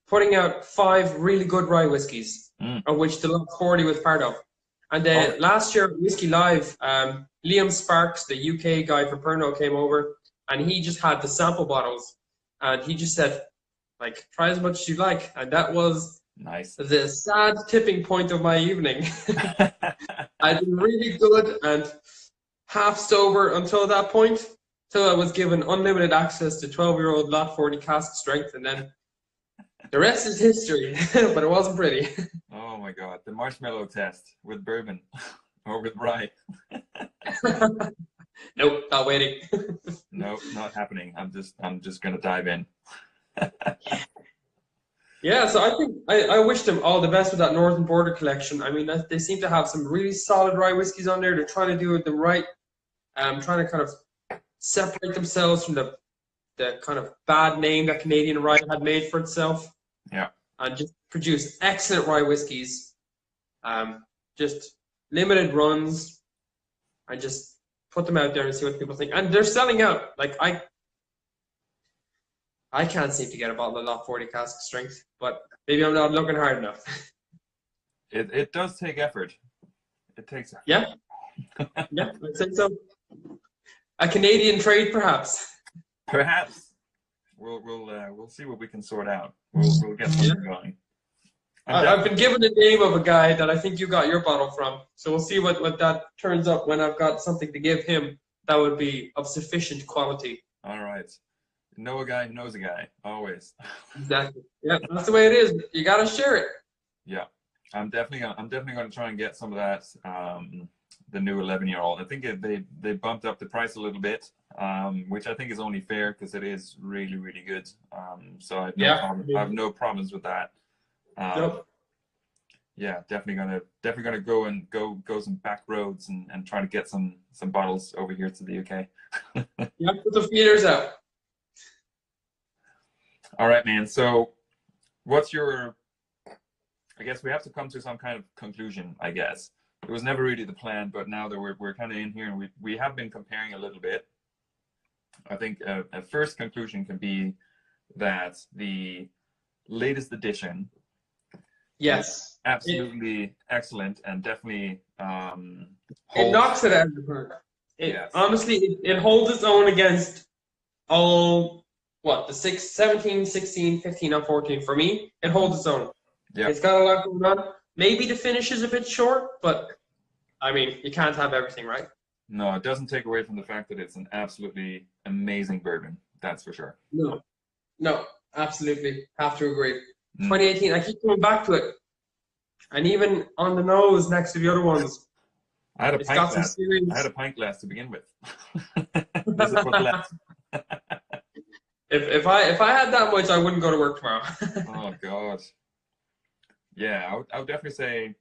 putting out 5 really good rye whiskies, of which the Lot 40 was part of. And then last year, Whiskey Live, Liam Sparks, the UK guy from Pernod, came over, and he just had the sample bottles, and he just said, like, try as much as you like. And that was nice. The sad tipping point of my evening. I'd been really good and half sober until that point, till I was given unlimited access to 12-year-old lot 40 cask strength, and then the rest is history. But it wasn't pretty. Oh my God, the marshmallow test with bourbon or with rye. Nope, not waiting. Nope, not happening. I'm just gonna dive in. Yeah, so I think I wish them all the best with that Northern Border collection. I mean, they seem to have some really solid rye whiskies on there. They're trying to do it the right, trying to kind of separate themselves from the kind of bad name that Canadian rye had made for itself. Yeah. And just produce excellent rye whiskies. Just limited runs, and just put them out there and see what people think. And they're selling out. Like I can't seem to get a bottle of lot 40 cask strength, but maybe I'm not looking hard enough. It does take effort. It takes effort. Yeah. Yeah, I'd say so. A Canadian trade, perhaps. Perhaps. We'll see what we can sort out. We'll get something going. I've been given the name of a guy that I think you got your bottle from, so we'll see what that turns up when I've got something to give him that would be of sufficient quality. All right. Know a guy who knows a guy, always. Exactly. Yeah, that's the way it is. You gotta share it. Yeah, I'm definitely gonna try and get some of that. The new 11-year-old. I think they bumped up the price a little bit, which I think is only fair because it is really, really good. So I have no problems with that. Nope. Yeah, definitely gonna go some back roads and try to get some bottles over here to the UK. Yeah, put the feelers out. All right, man. So what's your, I guess we have to come to some kind of conclusion, I guess. It was never really the plan, but now that we're kind of in here and we have been comparing a little bit, I think a first conclusion can be that the latest edition is absolutely excellent and definitely it knocks it out of the park. Yes. Honestly, it holds its own against all, the 17, 16, 15, and 14. For me, it holds its own. Yeah. It's got a lot going on. Maybe the finish is a bit short, but I mean, you can't have everything, right? No, it doesn't take away from the fact that it's an absolutely amazing bourbon. That's for sure. No, absolutely. Have to agree. 2018, I keep coming back to it. And even on the nose next to the other ones. I had a pint glass to begin with. This is what's left. If I had that much, I wouldn't go to work tomorrow. Oh God. Yeah, I would definitely say.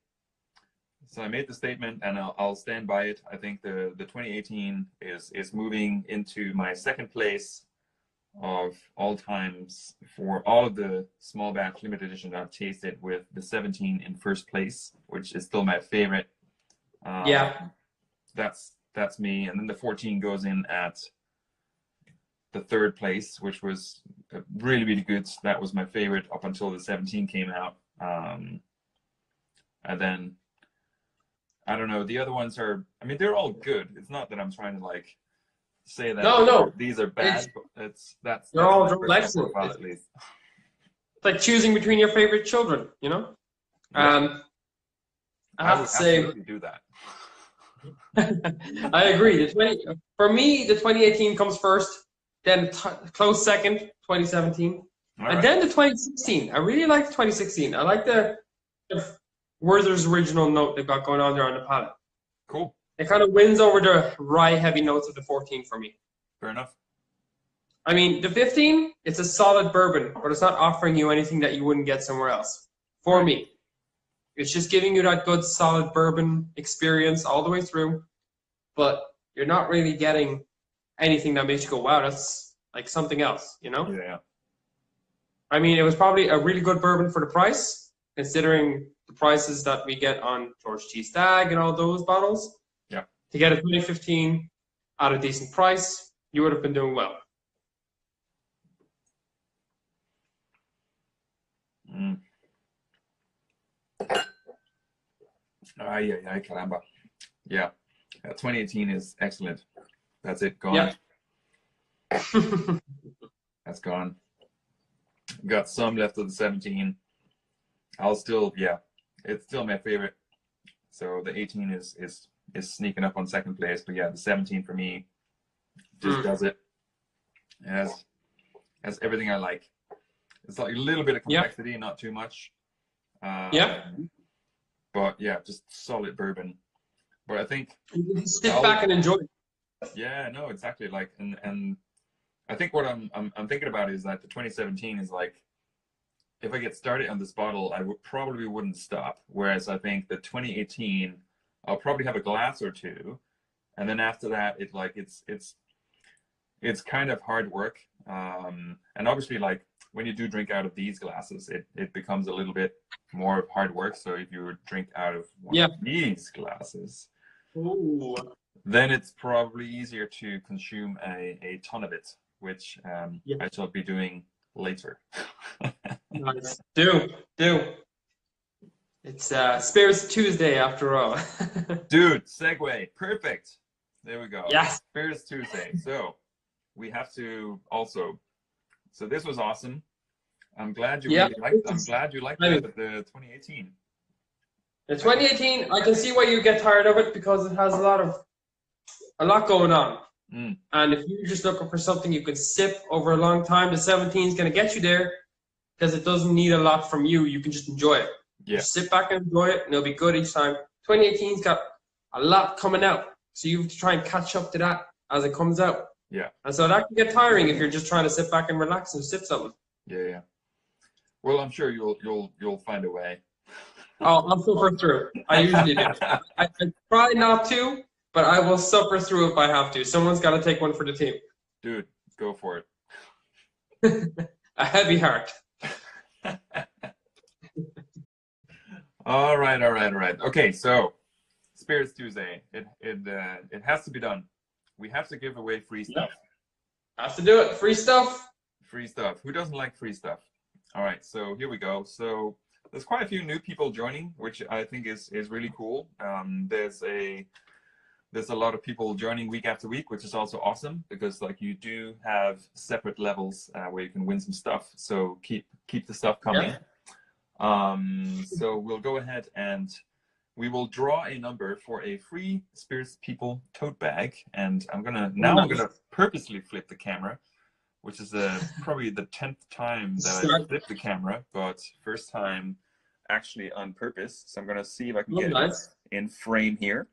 So I made the statement, and I'll stand by it. I think the 2018 is moving into my second place of all times for all of the small batch limited edition I've tasted, with the 17 in first place, which is still my favorite. Yeah, that's me. And then the 14 goes in at the third place, which was really, really good. That was my favorite up until the 17 came out. And then I don't know, the other ones are, I mean, they're all good. It's not that I'm trying to like say that these are bad, but they're all excellent. Profile, at least. It's like choosing between your favorite children, you know? Yeah. I have to say, do that. I agree. For me, the 2018 comes first, then close second, 2017, and then the 2016. I really like the 2016. I like the Werther's original note they've got going on there on the palate. Cool. It kind of wins over the rye heavy notes of the 14 for me. Fair enough. I mean, the 15, it's a solid bourbon, but it's not offering you anything that you wouldn't get somewhere else. For me. It's just giving you that good, solid bourbon experience all the way through, but you're not really getting anything that makes you go, wow, that's like something else, you know? Yeah. I mean, it was probably a really good bourbon for the price, considering the prices that we get on George T. Stagg and all those bottles. Yeah. To get a 2015 at a decent price, you would have been doing well. Yeah, caramba. Yeah, 2018 is excellent. That's it, gone. Yeah. That's gone. Got some left of the 17. I'll still, yeah, it's still my favorite. So the 18 is sneaking up on second place, but yeah, the 17 for me just does it. It has everything I like. It's like a little bit of complexity, not too much. But yeah, just solid bourbon. But I think you can sit back and enjoy it. Yeah, no, exactly. Like, and I think what I'm thinking about is that the 2017 is like, if I get started on this bottle, I probably wouldn't stop. Whereas I think the 2018, I'll probably have a glass or two, and then after that, it's kind of hard work. And obviously, like when you do drink out of these glasses, it becomes a little bit more of hard work. So if you drink out of one of these glasses, ooh, then it's probably easier to consume a ton of it, which I shall be doing later. Nice. Do. It's Spirits Tuesday after all. Dude, segue. Perfect. There we go. Yes. Spirits Tuesday. So we have to also. So this was awesome. I'm glad you really liked. I'm glad you liked the 2018. The 2018, I can see why you get tired of it because it has a lot going on. And if you're just looking for something you can sip over a long time, the 17 is going to get you there because it doesn't need a lot from you. You can just enjoy it. Yeah. Just sit back and enjoy it, and it'll be good each time. 2018's got a lot coming out, so you have to try and catch up to that as it comes out. Yeah. And so that can get tiring if you're just trying to sit back and relax and sip something. Yeah. Well, I'm sure you'll find a way. Oh, I'll suffer through. I usually do. I try not to, but I will suffer through if I have to. Someone's got to take one for the team. Dude, go for it. A heavy heart. All right. Okay, so Spirits Tuesday. It has to be done. We have to give away free stuff. Has to do it. Free stuff. Free stuff. Who doesn't like free stuff? All right, so here we go. So there's quite a few new people joining, which I think is really cool. There's a lot of people joining week after week, which is also awesome because like you do have separate levels where you can win some stuff. So keep the stuff coming. So we'll go ahead and we will draw a number for a free Spirits People tote bag. And I'm gonna purposely flip the camera, which is probably the 10th time that I flipped the camera, but first time actually on purpose. So I'm gonna see if I can get it in frame here.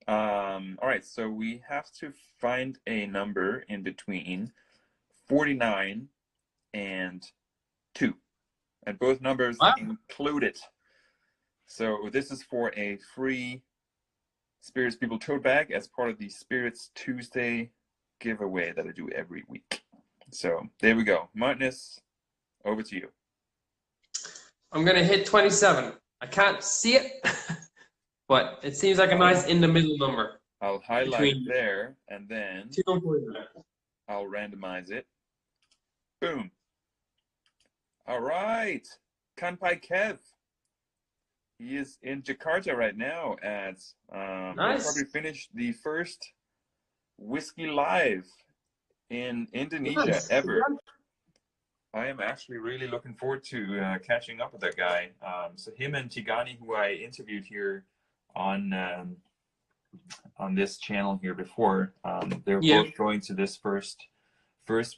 All right, so we have to find a number in between 49 and 2. And both numbers included. So this is for a free Spirits People tote bag as part of the Spirits Tuesday giveaway that I do every week. So there we go. Marthinus, over to you. I'm going to hit 27. I can't see it, but it seems like a nice in the middle number. I'll highlight it there, and then 2 and 49. I'll randomize it. Boom. All right. Kanpai Kev. He is in Jakarta right now at nice. Probably finished the first Whiskey Live in Indonesia ever. I am actually really looking forward to catching up with that guy. So him and Tigani, who I interviewed here on this channel here before, they're both going to this first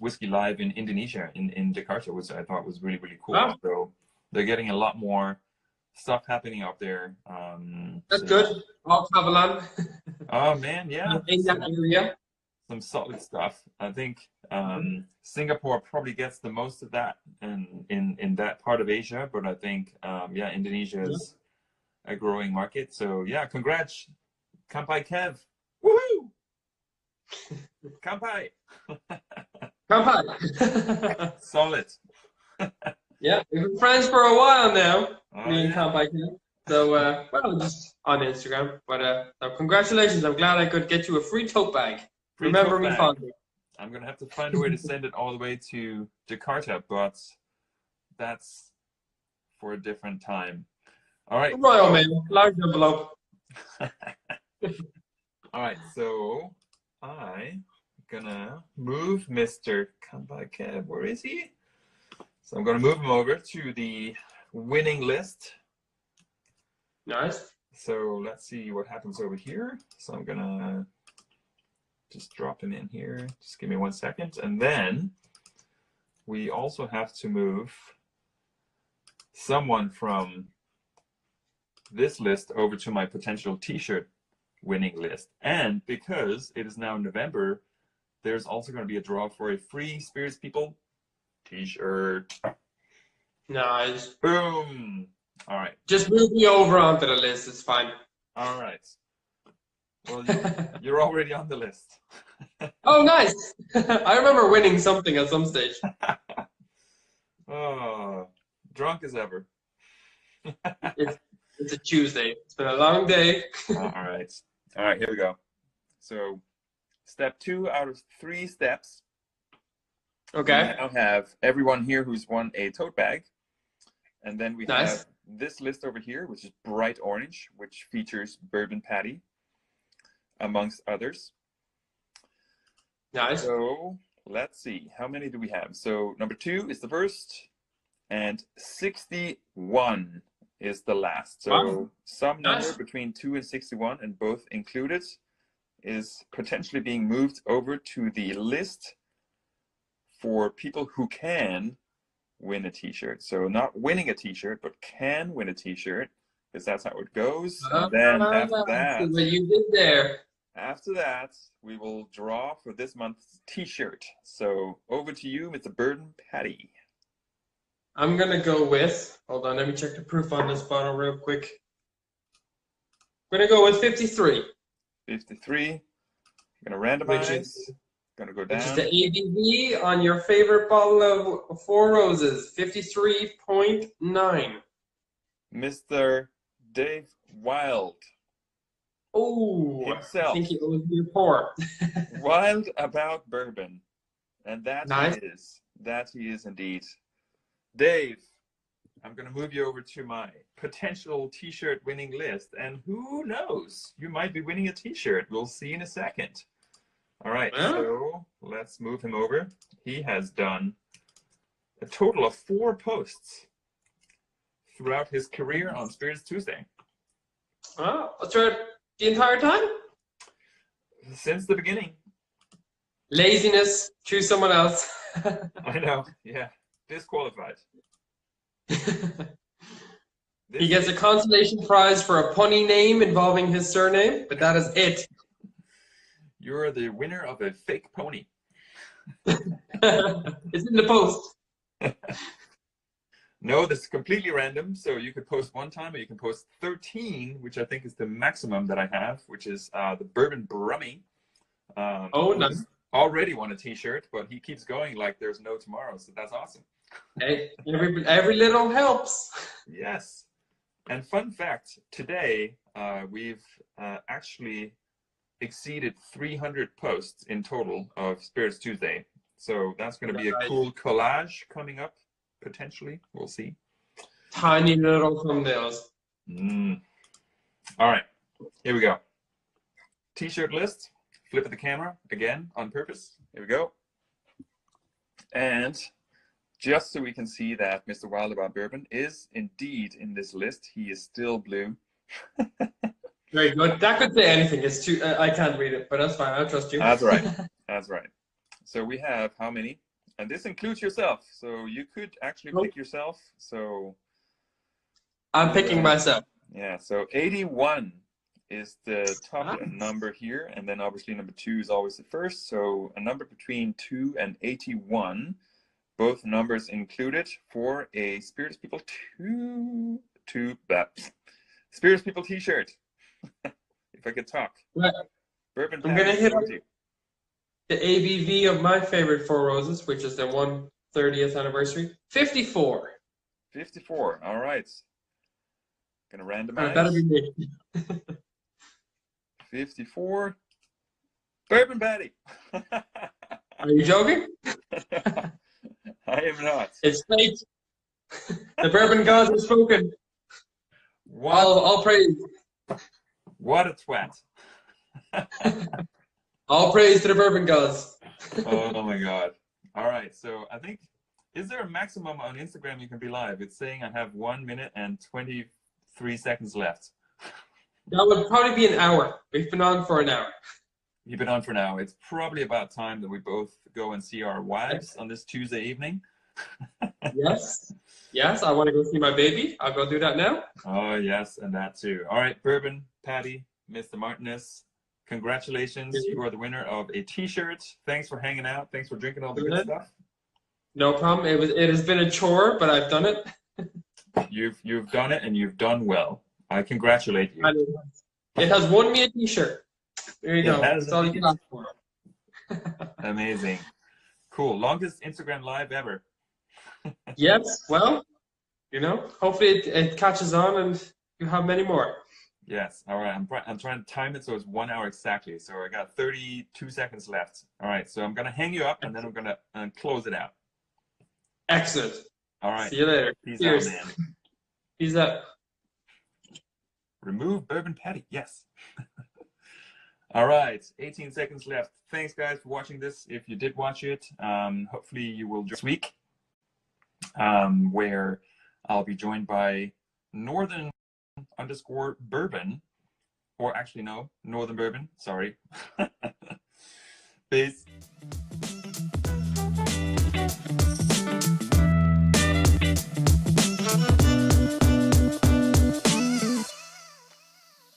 Whiskey Live in Indonesia in Jakarta, which I thought was really cool. Wow. So they're getting a lot more stuff happening up there. That's good. All Cavan. Oh man, yeah. In that area. Some solid stuff. I think Singapore probably gets the most of that in that part of Asia, but I think Indonesia is a growing market. So yeah, congrats, Kampai Kev. Woohoo! Kampai. Kampai. Solid. Yeah, we've been friends for a while now. Me and Kampai Kev. So just on Instagram. But so congratulations. I'm glad I could get you a free tote bag. Remember me fondly. I'm gonna have to find a way to send it all the way to Jakarta, but that's for a different time. All right. Royal Mail, large envelope. All right, so I'm gonna move Mr. Come by Kev. Where is he? So I'm gonna move him over to the winning list. Nice. So let's see what happens over here. So I'm gonna just drop him in here. Just give me 1 second. And then we also have to move someone from this list over to my potential t-shirt winning list. And because it is now November, there's also going to be a draw for a free Spirits People t-shirt. Nice. Boom. All right. Just move me over onto the list. It's fine. All right. Well, you're already on the list. Oh, nice. I remember winning something at some stage. Oh, drunk as ever. It's a Tuesday. It's been a long day. All right. All right, here we go. So step 2 out of 3 steps. Okay. We now have everyone here who's won a tote bag. And then we have this list over here, which is bright orange, which features Bourbon Patty, amongst others. Nice. So let's see. How many do we have? So number 2 is the first, and 61 is the last. So wow. Some number Nice. between 2 and 61, and both included, is potentially being moved over to the list for people who can win a t-shirt. So not winning a t-shirt, but can win a t-shirt, because that's how it goes. And then after that, what you did there. After that, we will draw for this month's t-shirt. So over to you, Mr. Bourbon Patty. I'm going to go with, hold on, let me check the proof on this bottle real quick. I'm going to go with 53. 53. I'm going to randomize. Going to go down. Which is the ABV on your favorite bottle of Four Roses, 53.9. Mr. Dave Wild. Oh, Himself. I think he owes me a pour. Wild about bourbon. And that Nice. he is indeed. Dave, I'm going to move you over to my potential t-shirt winning list. And who knows? You might be winning a t-shirt. We'll see in a second. All right, so let's move him over. He has done a total of 4 posts throughout his career on Spirits Tuesday. Oh, that's right. The entire time? Since the beginning. Laziness. Choose someone else. I know, yeah. Disqualified. He gets a consolation prize for a punny name involving his surname, but that is it. You're the winner of a fake pony. It's in the post. No, this is completely random. So you could post 1 time, or you can post 13, which I think is the maximum that I have, which is the Bourbon Brummy. Oh, nice. Already won a t-shirt, but he keeps going like there's no tomorrow. So that's awesome. Hey, every little helps. Yes. And fun fact, today we've actually exceeded 300 posts in total of Spirits Tuesday. So that's going to be a cool collage coming up, potentially. We'll see. Tiny little thumbnails. All right, here we go. T-shirt list. Flip at the camera again on purpose. Here we go. And just so we can see that Mr. Wild About Bourbon is indeed in this list, he is still blue. Very good. That could say anything. It's too. I can't read it, but that's fine. I trust you. That's right. That's right. So we have how many? And this includes yourself. So you could actually pick yourself. So I'm picking myself. Yeah. So 81 is the top number here, and then obviously number 2 is always the first. So a number between 2 and 81, both numbers included for a Spirits People Spirits People t-shirt. If I could talk. Right. Bourbon. I'm gonna hit the ABV of my favorite Four Roses, which is the 130th anniversary. 54. 54. All right. Gonna randomize. That'll be me. 54. Bourbon Patty. Are you joking? I am not. It's fate. The bourbon gods have spoken. What? All praise. What a twat. All praise to the bourbon gods. Oh my God. All right. So I think, is there a maximum on Instagram you can be live? It's saying I have 1 minute and 23 seconds left. That would probably be an hour. We've been on for an hour. You've been on for now. It's probably about time that we both go and see our wives on this Tuesday evening. Yes. Yes, I want to go see my baby. I'll go do that now. Oh, yes, and that too. All right, Bourbon, Patty, Mr. Martinez, congratulations. You are the winner of a t-shirt. Thanks for hanging out. Thanks for drinking all the good stuff. No problem. It has been a chore, but I've done it. You've done it, and you've done well. I congratulate you. It has won me a t-shirt. There you go. That's all you can ask for. Amazing. Cool. Longest Instagram live ever. Yes. Well, you know, hopefully it catches on and you have many more. Yes. All right. I'm trying to time it so it's 1 hour exactly. So I got 32 seconds left. All right. So I'm going to hang you up and then I'm going to close it out. Excellent. All right. See you later. Peace Cheers. out, man. Peace out. Remove bourbon patty. Yes. All right. 18 seconds left. Thanks, guys, for watching this. If you did watch it, hopefully you will join this week, where I'll be joined by Northern_Bourbon, or actually no, Northern Bourbon. Sorry. Peace.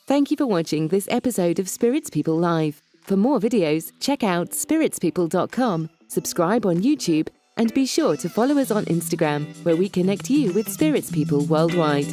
Thank you for watching this episode of Spirits People Live. For more videos, check out spiritspeople.com, subscribe on YouTube, and be sure to follow us on Instagram, where we connect you with spirits people worldwide.